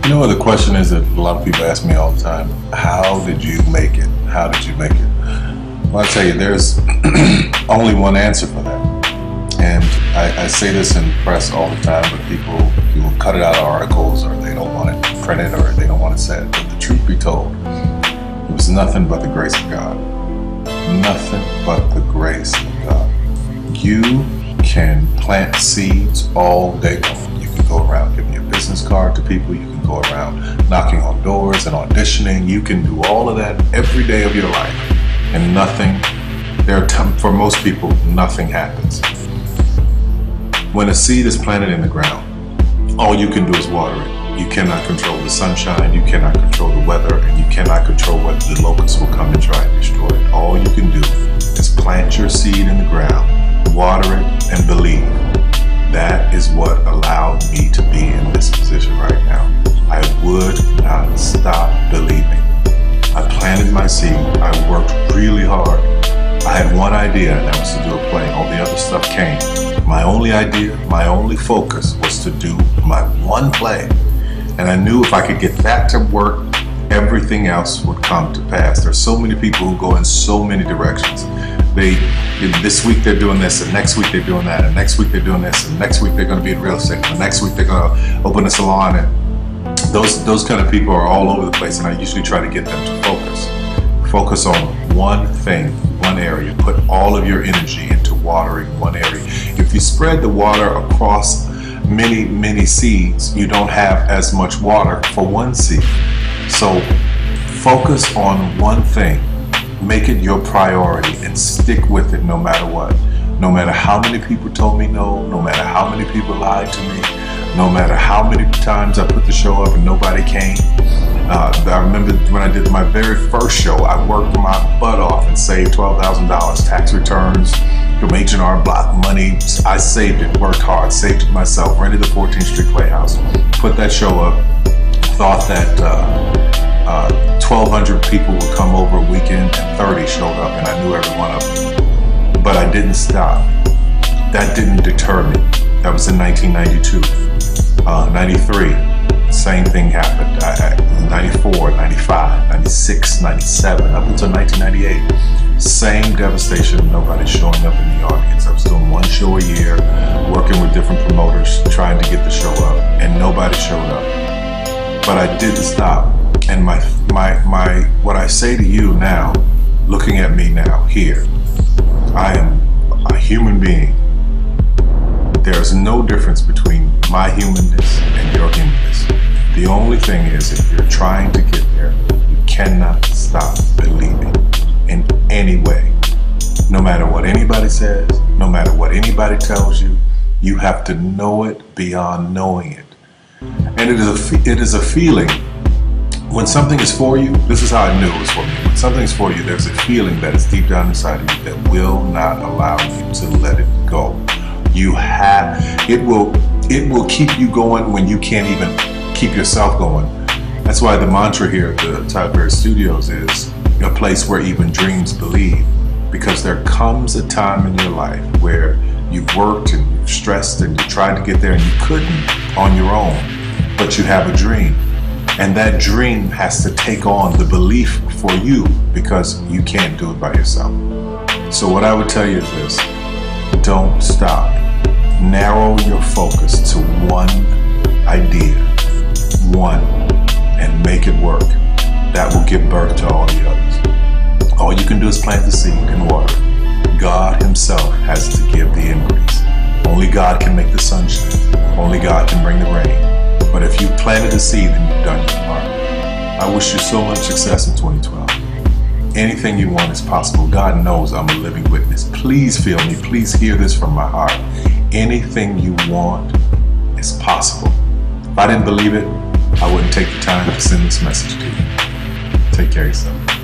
You know what the question is that a lot of people ask me all the time? How did you make it? How did you make it? Well, I tell you, there's only one answer for that. And I say this in press all the time, but people will cut it out of articles, or they don't want it printed, or they don't want it said. But the truth be told, it was nothing but the grace of God. Nothing but the grace of God. You can plant seeds all day long. You can go around giving your business card to people. You can go around knocking on doors and auditioning. You can do all of that every day of your life. And nothing, for most people, nothing happens. When a seed is planted in the ground, all you can do is water it. You cannot control the sunshine, you cannot control the weather, and you cannot control whether the locusts will come and try and destroy it. All you can do is plant your seed in the ground, water it, and believe. That is what allowed me to be in this position right now. I would not stop believing. I planted my seed, I worked really hard. I had one idea, and that was to do a play. All the other stuff came. My only idea, my only focus was to do my one play. And I knew if I could get that to work, everything else would come to pass. There's so many people who go in so many directions. This week they're doing this, and next week they're doing that, and next week they're doing this, and next week they're going to be in real estate, and next week they're going to open a salon. And those kind of people are all over the place, and I usually try to get them to focus. Focus on one thing, one area. Put all of your energy into watering one area. If you spread the water across many seeds, you don't have as much water for one seed. So focus on one thing. Make it your priority and stick with it no matter what. No matter how many people told me no, no matter how many people lied to me, no matter how many times I put the show up and nobody came. I remember when I did my very first show, I worked my butt off and saved $12,000 tax returns from H&R Block money. I saved it, worked hard, saved it myself, rented the 14th Street Playhouse, put that show up, thought that 1,200 people would come over a weekend, and 30 showed up, and I knew every one of them. But I didn't stop. That didn't deter me. That was in 1992. 93, same thing happened. 94, 95, 96, 97, up until 1998. Same devastation, nobody showing up in the audience. I was doing one show a year, working with different promoters, trying to get the show up, and nobody showed up. But I didn't stop. And what I say to you now, looking at me now, here, I am a human being. There's no difference between my humanness and your humanness. The only thing is, if you're trying to get there, you cannot stop believing in any way. No matter what anybody says, no matter what anybody tells you, you have to know it beyond knowing it. And it is a feeling. When something is for you, this is how I knew it was for me. When something is for you, there's a feeling that is deep down inside of you that will not allow you to let it go. It will keep you going when you can't even keep yourself going. That's why the mantra here at the Tyler Perry Studios is a place where even dreams believe. Because there comes a time in your life where you've worked and you've stressed and you tried to get there and you couldn't on your own, but you have a dream. And that dream has to take on the belief for you because you can't do it by yourself. So what I would tell you is this: don't stop. Narrow your focus to one idea, and make it work. That will give birth to all the others. All you can do is plant the seed and water it. God himself has to give the increase. Only God can make the sunshine. Only God can bring the rain. But if you planted a seed, then you've done your part. I wish you so much success in 2012. Anything you want is possible. God knows I'm a living witness. Please feel me. Please hear this from my heart. Anything you want is possible. If I didn't believe it, I wouldn't take the time to send this message to you. Take care of yourself.